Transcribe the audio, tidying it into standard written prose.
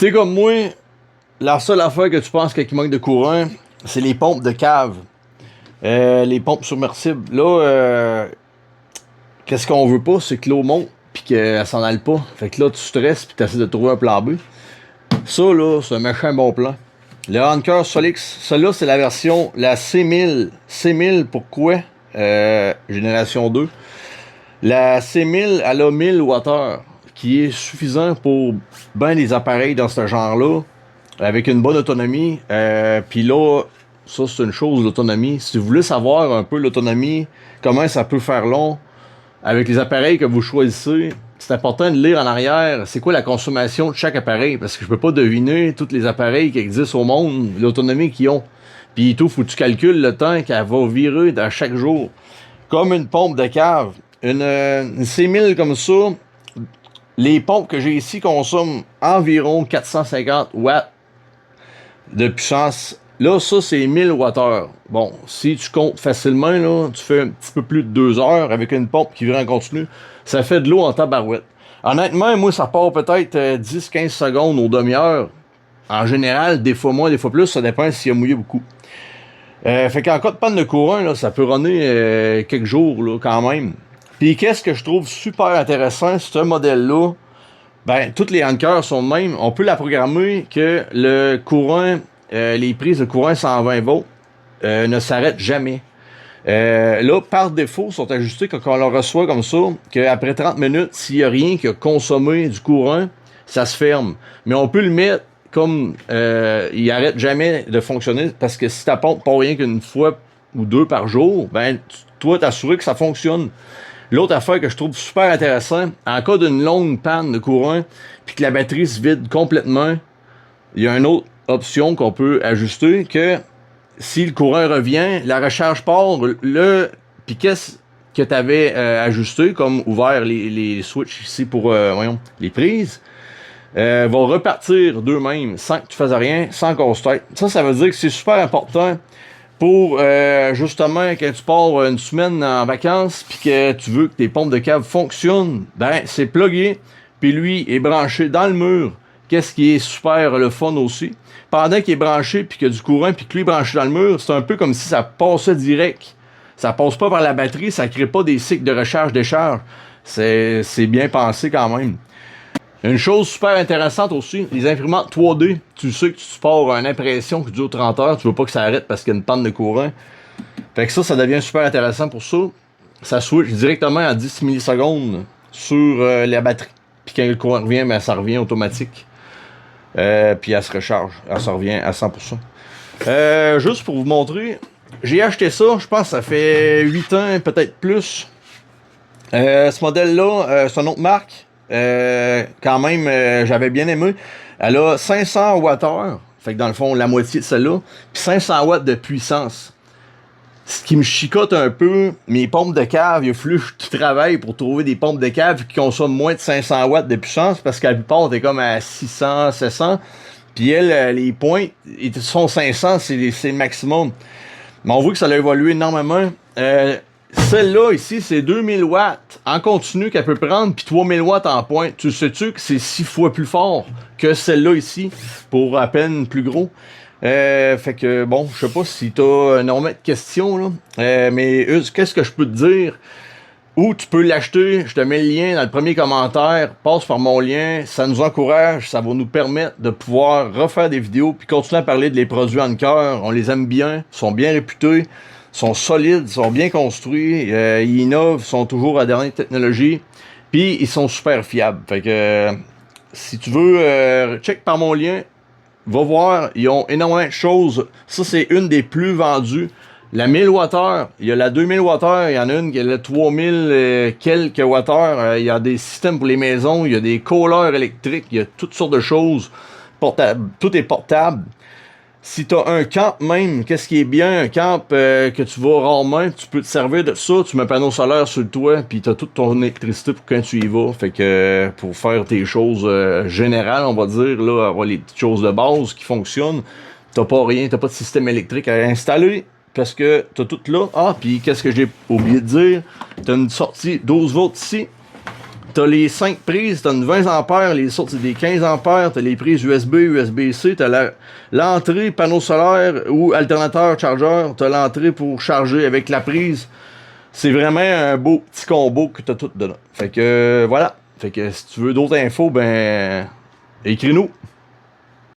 t'es comme moi, la seule affaire que tu penses qu'il manque de courant, c'est les pompes de cave. Les pompes submersibles. Là, qu'est-ce qu'on veut pas, c'est que l'eau monte puis qu'elle s'en aille pas. Fait que là, tu stresses puis tu essaies de trouver un plan B. Ça, là, c'est un méchant bon plan. Le Anker Solix, celle-là, c'est la version, la C1000. C1000, pourquoi? Génération 2. La C1000, elle a 1000 Wh, qui est suffisant pour ben des appareils dans ce genre-là, avec une bonne autonomie. Puis là, ça, c'est une chose, l'autonomie. Si vous voulez savoir un peu l'autonomie, comment ça peut faire long, avec les appareils que vous choisissez, c'est important de lire en arrière c'est quoi la consommation de chaque appareil, parce que je peux pas deviner tous les appareils qui existent au monde, l'autonomie qu'ils ont. Puis tout, faut que tu calcules le temps qu'elle va virer dans chaque jour. Comme une pompe de cave. Une C1000 comme ça, les pompes que j'ai ici consomment environ 450 watts de puissance. Là, ça, c'est 1000 Wh. Bon, si tu comptes facilement, là, tu fais un petit peu plus de 2 heures avec une pompe qui vire en continu, ça fait de l'eau en tabarouette. Honnêtement, moi, ça part peut-être 10-15 secondes aux demi-heures. En général, des fois moins, des fois plus, ça dépend s'il a mouillé beaucoup. Fait qu'en cas de panne de courant, là, ça peut runner quelques jours là, quand même. Puis qu'est-ce que je trouve super intéressant, ce modèle-là, ben, toutes les Anker sont de même. On peut la programmer que le courant, les prises de courant 120 volts ne s'arrêtent jamais. Là, par défaut, sont ajustés quand on le reçoit comme ça, qu'après 30 minutes, s'il n'y a rien qui a consommé du courant, ça se ferme. Mais on peut le mettre comme il arrête jamais de fonctionner, parce que si ta pompe pas rien qu'une fois ou deux par jour, ben toi, t'assurer que ça fonctionne. L'autre affaire que je trouve super intéressant, en cas d'une longue panne de courant, puis que la batterie se vide complètement, il y a une autre option qu'on peut ajuster, que si le courant revient, la recharge part, puis qu'est-ce que tu avais ajusté, comme ouvert les switches ici pour voyons, les prises, vont repartir d'eux-mêmes sans que tu fasses rien, sans casse-tête. Ça veut dire que c'est super important pour justement quand tu pars une semaine en vacances puis que tu veux que tes pompes de cave fonctionnent, ben c'est plugué, puis lui est branché dans le mur. Qu'est-ce qui est super le fun aussi? Pendant qu'il est branché puis qu'il y a du courant puis que lui est branché dans le mur, c'est un peu comme si ça passait direct. Ça passe pas par la batterie, ça crée pas des cycles de recharge-décharge. C'est bien pensé quand même. Une chose super intéressante aussi, les imprimantes 3D. Tu sais que tu pars une impression qui dure 30 heures, tu veux pas que ça arrête parce qu'il y a une panne de courant. Fait que ça devient super intéressant pour ça. Ça switch directement à 10 millisecondes sur la batterie. Puis quand le courant revient, ben, ça revient automatique. Puis elle se recharge, elle se revient à 100%. Juste pour vous montrer, j'ai acheté ça, je pense que ça fait 8 ans, peut-être plus. Ce modèle-là, c'est une autre marque. Quand même, j'avais bien aimé. Elle a 500 Wh, fait que dans le fond, la moitié de celle-là, puis 500 watts de puissance. Ce qui me chicote un peu, mes pompes de cave, il a fallu que je travaille pour trouver des pompes de cave qui consomment moins de 500 watts de puissance, parce qu'à la plupart, t'es comme à 600, 700. Puis elle, les pointes, ils sont 500, c'est le maximum. Mais on voit que ça a évolué énormément. Celle-là, ici, c'est 2000 watts en continu qu'elle peut prendre, puis 3000 watts en pointe. Tu sais-tu que c'est 6 fois plus fort que celle-là ici, pour à peine plus gros? Fait que, bon, je sais pas si t'as énormément de questions, là. Mais qu'est-ce que je peux te dire? Où tu peux l'acheter, je te mets le lien dans le premier commentaire, passe par mon lien, ça nous encourage, ça va nous permettre de pouvoir refaire des vidéos, puis continuer à parler de les produits Anker. On les aime bien, sont bien réputés, sont solides, sont bien construits, ils innovent, sont toujours à la dernière technologie, puis ils sont super fiables. Fait que si tu veux, check par mon lien, va voir, ils ont énormément de choses. Ça, c'est une des plus vendues. La 1000 Wh, il y a la 2000 Wh, il y en a une qui est la 3000 quelques Wh. Il y a des systèmes pour les maisons, il y a des colleurs électriques, il y a toutes sortes de choses. Tout est portable. Si tu as un camp même, qu'est-ce qui est bien, un camp que tu vas rarement, tu peux te servir de ça, tu mets un panneau solaire sur le toit, puis tu as toute ton électricité pour quand tu y vas. Fait que pour faire tes choses générales, on va dire, là, avoir les petites choses de base qui fonctionnent, t'as pas rien, t'as pas de système électrique à installer, parce que t'as tout là. Ah, puis qu'est-ce que j'ai oublié de dire? T'as une sortie 12 volts ici. T'as les 5 prises, t'as une 20 ampères, les autres c'est des 15 ampères, t'as les prises USB, USB-C, t'as l'entrée panneau solaire ou alternateur chargeur, t'as l'entrée pour charger avec la prise. C'est vraiment un beau petit combo que t'as tout dedans. Fait que voilà. Fait que si tu veux d'autres infos, ben écris-nous.